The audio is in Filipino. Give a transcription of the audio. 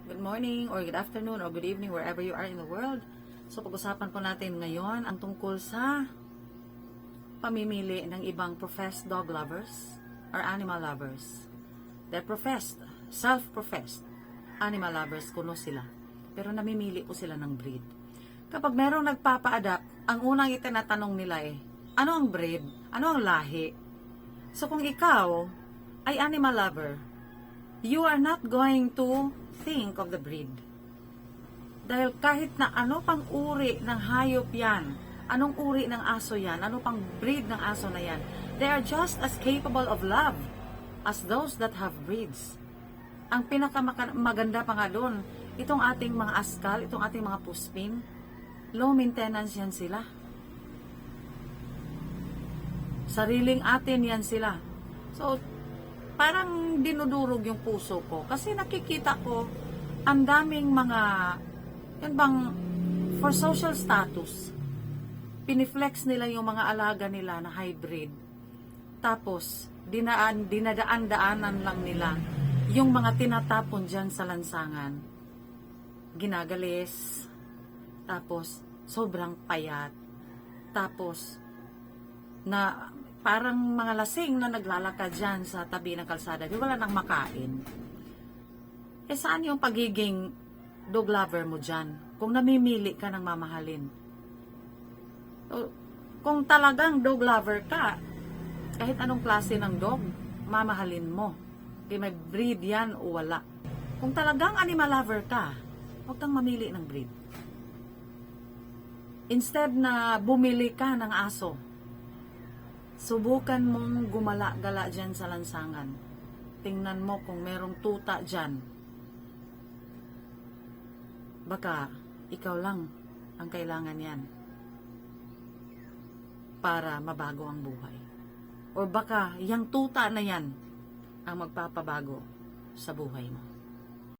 Good morning or good afternoon or good evening wherever you are in the world. So pag-usapan po natin ngayon ang tungkol sa pamimili ng ibang professed dog lovers or animal lovers. They're professed, self-professed animal lovers, kuno sila. Pero namimili po sila ng breed. Kapag merong nagpapa-adapt, ang unang itinatanong nila ano ang breed? Ano ang lahi? So kung ikaw ay animal lover, you are not going to think of the breed. Dahil kahit na ano pang uri ng hayop yan, anong uri ng aso yan, ano pang breed ng aso na yan, they are just as capable of love as those that have breeds. Ang pinakamaganda pa nga doon, itong ating mga askal, itong ating mga puspin, low maintenance yan sila. Sariling atin yan sila. So, parang dinudurog yung puso ko kasi nakikita ko ang daming mga yan bang for social status piniflex nila yung mga alaga nila na hybrid, tapos dinadaan-daanan lang nila yung mga tinatapon dyan sa lansangan, ginagalis, tapos sobrang payat, tapos na parang mga lasing na naglalakad dyan sa tabi ng kalsada, di wala nang makain. Saan yung pagiging dog lover mo dyan? Kung namimili ka ng mamahalin. So, kung talagang dog lover ka, kahit anong klase ng dog, mamahalin mo. Kaya may breed yan o wala. Kung talagang animal lover ka, huwag kang mamili ng breed. Instead na bumili ka ng aso, subukan mong gumala-gala dyan sa lansangan. Tingnan mo kung merong tuta dyan. Baka ikaw lang ang kailangan yan para mabago ang buhay. O baka yung tuta na yan ang magpapabago sa buhay mo.